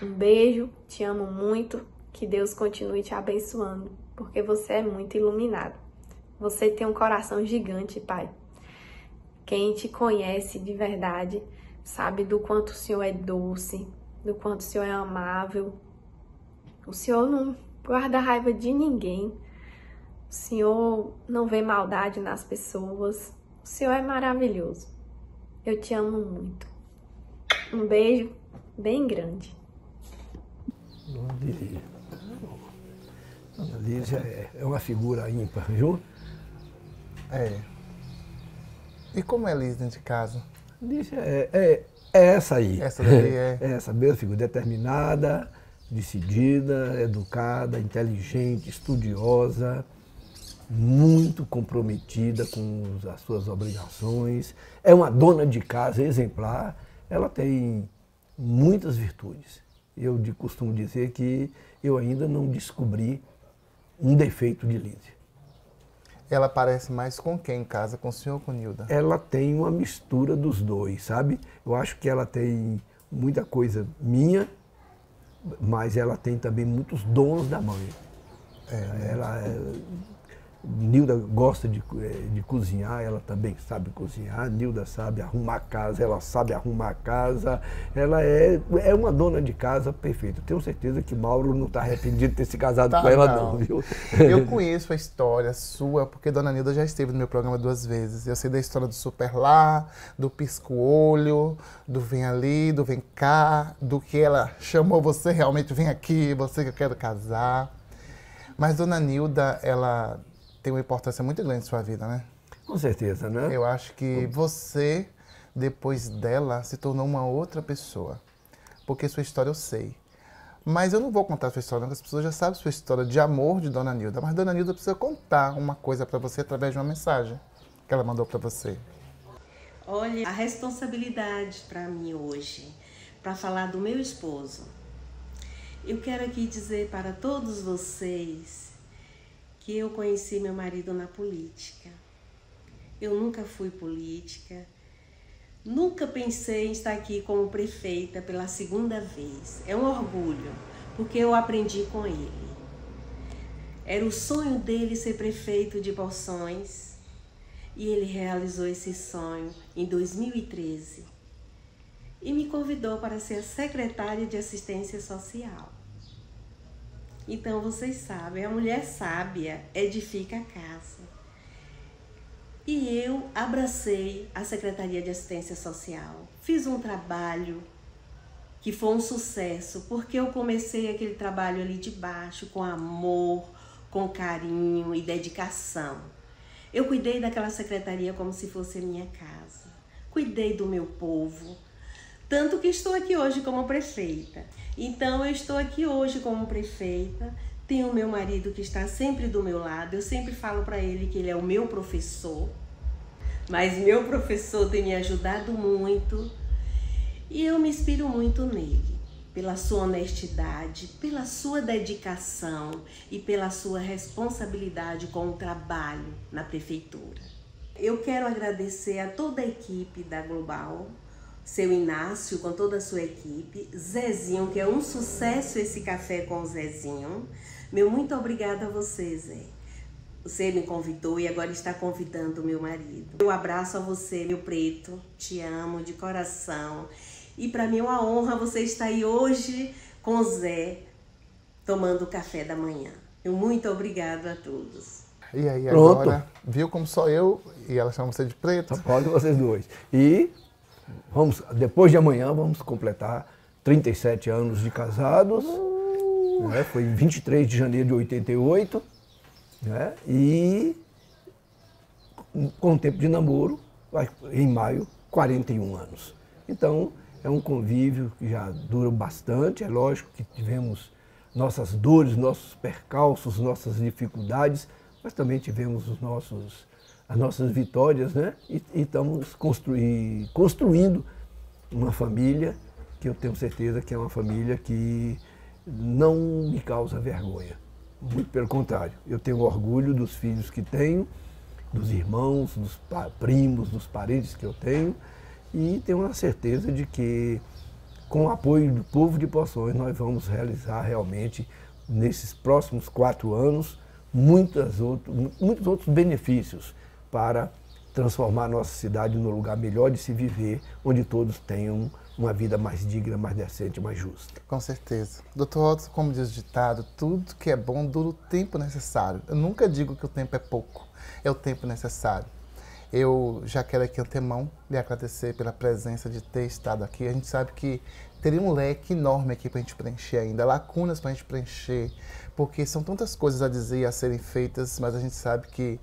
Um beijo, te amo muito, que Deus continue te abençoando, porque você é muito iluminado. Você tem um coração gigante, Pai. Quem te conhece de verdade sabe do quanto o Senhor é doce, do quanto o Senhor é amável. O Senhor não guarda raiva de ninguém. O Senhor não vê maldade nas pessoas. O Senhor é maravilhoso. Eu te amo muito. Um beijo bem grande. Dona Lígia é uma figura ímpar, viu? E como é Lígia dentro de casa? Lígia é essa aí. Essa daí é essa mesma figura, determinada, decidida, educada, inteligente, estudiosa, muito comprometida com as suas obrigações. É uma dona de casa exemplar. Ela tem muitas virtudes. Eu costumo dizer que eu ainda não descobri um defeito de Lígia. Ela parece mais com quem em casa? Com o senhor ou com Nilda? Ela tem uma mistura dos dois, sabe? Eu acho que ela tem muita coisa minha, mas ela tem também muitos dons da mãe. Nilda gosta de cozinhar, ela também sabe cozinhar. Nilda sabe arrumar casa, ela sabe arrumar casa. Ela é uma dona de casa perfeita. Tenho certeza que Mauro não está arrependido de ter se casado com ela, não, viu? Eu conheço a história sua, porque Dona Nilda já esteve no meu programa 2 vezes. Eu sei da história do Super Lá, do Pisco-Olho, do Vem Ali, do Vem Cá, do que ela chamou você realmente, vem aqui, você que eu quero casar. Mas Dona Nilda, ela tem uma importância muito grande em sua vida, né? Com certeza, né? Eu acho que você, depois dela, se tornou uma outra pessoa. Porque sua história eu sei. Mas eu não vou contar a sua história, porque as pessoas já sabem a sua história de amor de Dona Nilda. Mas Dona Nilda precisa contar uma coisa para você através de uma mensagem que ela mandou para você. Olha, a responsabilidade para mim hoje, para falar do meu esposo. Eu quero aqui dizer para todos vocês que eu conheci meu marido na política. Eu nunca fui política, nunca pensei em estar aqui como prefeita pela 2ª vez. É um orgulho, porque eu aprendi com ele. Era o sonho dele ser prefeito de Poções e ele realizou esse sonho em 2013 e me convidou para ser a secretária de assistência social. Então, vocês sabem, a mulher sábia edifica a casa. E eu abracei a Secretaria de Assistência Social. Fiz um trabalho que foi um sucesso, porque eu comecei aquele trabalho ali de baixo, com amor, com carinho e dedicação. Eu cuidei daquela secretaria como se fosse a minha casa. Cuidei do meu povo, tanto que estou aqui hoje como prefeita. Então, eu estou aqui hoje como prefeita, tenho o meu marido que está sempre do meu lado, eu sempre falo para ele que ele é o meu professor, mas meu professor tem me ajudado muito e eu me inspiro muito nele, pela sua honestidade, pela sua dedicação e pela sua responsabilidade com o trabalho na prefeitura. Eu quero agradecer a toda a equipe da Global, seu Inácio com toda a sua equipe, Zezinho, que é um sucesso esse café com o Zezinho. Meu muito obrigada a você, Zé. Você me convidou e agora está convidando o meu marido. Eu abraço a você, meu preto, te amo de coração. E para mim é uma honra você estar aí hoje com o Zé, tomando o café da manhã. Eu muito obrigada a todos. E aí, Pronto. agora, viu como sou eu e ela chama você de preto? Só pode vocês dois. E vamos, depois de amanhã vamos completar 37 anos de casados. Né? Foi em 23 de janeiro de 88. Né? E com o tempo de namoro, em maio, 41 anos. Então, é um convívio que já dura bastante. É lógico que tivemos nossas dores, nossos percalços, nossas dificuldades, mas também tivemos as nossas vitórias, né? E estamos construindo uma família que eu tenho certeza que é uma família que não me causa vergonha. Muito pelo contrário, eu tenho orgulho dos filhos que tenho, dos irmãos, dos primos, dos parentes que eu tenho, e tenho a certeza de que, com o apoio do povo de Poções, nós vamos realizar realmente, nesses próximos 4 anos, muitos outros benefícios para transformar a nossa cidade num lugar melhor de se viver, onde todos tenham uma vida mais digna, mais decente, mais justa. Com certeza. Doutor Otto, como diz o ditado, tudo que é bom dura o tempo necessário. Eu nunca digo que o tempo é pouco, é o tempo necessário. Eu já quero aqui antemão lhe agradecer pela presença de ter estado aqui. A gente sabe que teria um leque enorme aqui para a gente preencher ainda, lacunas para a gente preencher, porque são tantas coisas a dizer e a serem feitas, mas a gente sabe que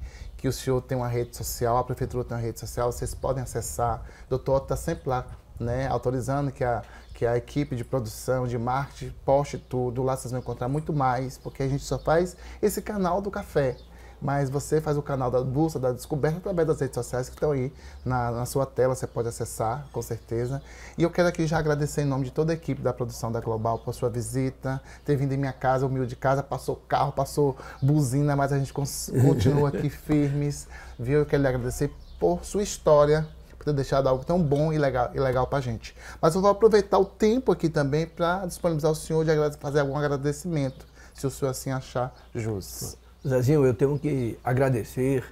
o senhor tem uma rede social, a prefeitura tem uma rede social, vocês podem acessar. O doutor Otto está sempre lá, né, autorizando que a equipe de produção, de marketing, poste tudo. Lá vocês vão encontrar muito mais, porque a gente só faz esse canal do café. Mas você faz o canal da busca, da descoberta, através das redes sociais que estão aí na sua tela, você pode acessar, com certeza. E eu quero aqui já agradecer em nome de toda a equipe da produção da Global por sua visita, ter vindo em minha casa, humilde casa, passou carro, passou buzina, mas a gente continua aqui firmes, viu? Eu quero lhe agradecer por sua história, por ter deixado algo tão bom e legal pra gente. Mas eu vou aproveitar o tempo aqui também para disponibilizar ao senhor de fazer algum agradecimento, se o senhor assim achar jus. Zezinho, eu tenho que agradecer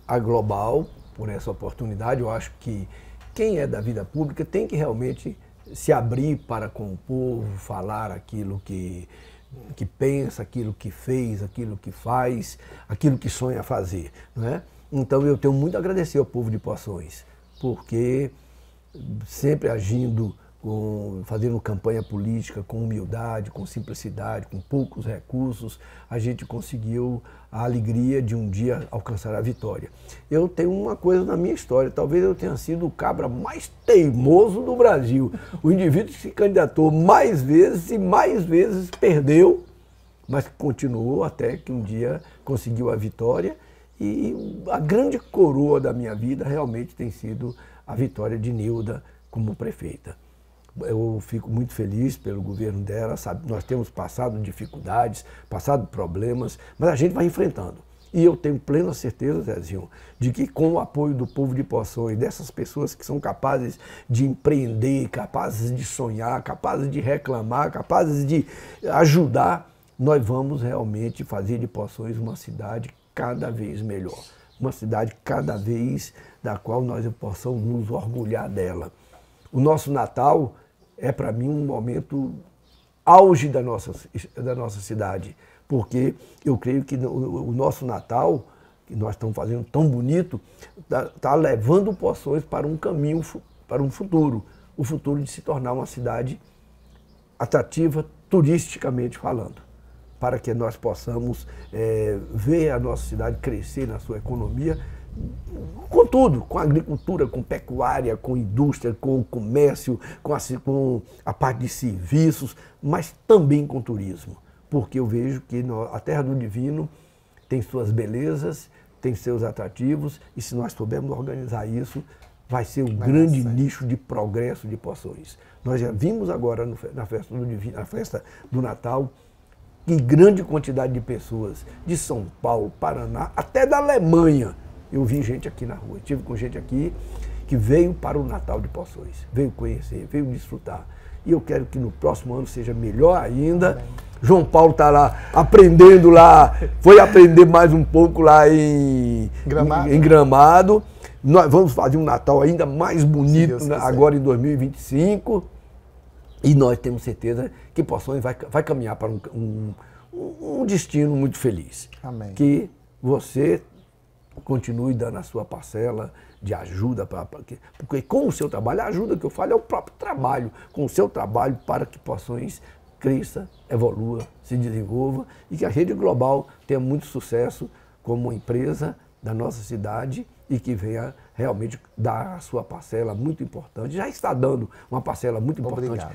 a Global por essa oportunidade. Eu acho que quem é da vida pública tem que realmente se abrir para com o povo, falar aquilo que pensa, aquilo que fez, aquilo que faz, aquilo que sonha fazer, né? Então eu tenho muito a agradecer ao povo de Poções, porque sempre agindo, fazendo campanha política com humildade, com simplicidade, com poucos recursos, a gente conseguiu a alegria de um dia alcançar a vitória. Eu tenho uma coisa na minha história, talvez eu tenha sido o cabra mais teimoso do Brasil. O indivíduo que se candidatou mais vezes e mais vezes perdeu, mas continuou até que um dia conseguiu a vitória. E a grande coroa da minha vida realmente tem sido a vitória de Nilda como prefeita. Eu fico muito feliz pelo governo dela, sabe? Nós temos passado dificuldades, passado problemas, mas a gente vai enfrentando. E eu tenho plena certeza, Zezinho, de que com o apoio do povo de Poções, dessas pessoas que são capazes de empreender, capazes de sonhar, capazes de reclamar, capazes de ajudar, nós vamos realmente fazer de Poções uma cidade cada vez melhor. Uma cidade cada vez da qual nós possamos nos orgulhar dela. O nosso Natal é para mim um momento auge da nossa cidade, porque eu creio que o nosso Natal, que nós estamos fazendo tão bonito, está levando Poções para um caminho, para um futuro, o futuro de se tornar uma cidade atrativa turisticamente falando, para que nós possamos ver a nossa cidade crescer na sua economia, com tudo, com a agricultura, com pecuária, com indústria, com o comércio, com a parte de serviços, mas também com turismo, porque eu vejo que a Terra do Divino tem suas belezas, tem seus atrativos, e se nós soubermos organizar isso, vai ser um grande nicho de progresso de Poções. Nós já vimos agora na festa do Divino, na festa do Natal, que grande quantidade de pessoas de São Paulo, Paraná, até da Alemanha. Eu vi gente aqui na rua, estive com gente aqui que veio para o Natal de Poções, veio conhecer, veio desfrutar. E eu quero que no próximo ano seja melhor ainda. Amém. João Paulo está lá aprendendo lá, foi aprender mais um pouco lá em Gramado. Nós vamos fazer um Natal ainda mais bonito agora em 2025. E nós temos certeza que Poções vai caminhar para um destino muito feliz. Amém. Que você continue dando a sua parcela de ajuda, porque com o seu trabalho, a ajuda que eu falo é o próprio trabalho, com o seu trabalho para que Poções cresça, evolua, se desenvolva e que a Rede Global tenha muito sucesso como empresa da nossa cidade e que venha realmente dar a sua parcela muito importante. Já está dando uma parcela muito importante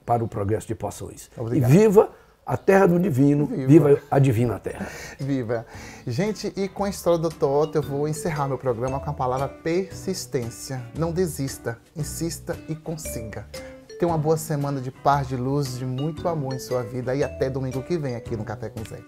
para o progresso de Poções. Obrigado. E viva a Terra do Divino, viva a Divina Terra. Viva! Gente, e com a história do Toto, eu vou encerrar meu programa com a palavra persistência. Não desista, insista e consiga. Tenha uma boa semana de paz, de luz, de muito amor em sua vida e até domingo que vem aqui no Café com Zé.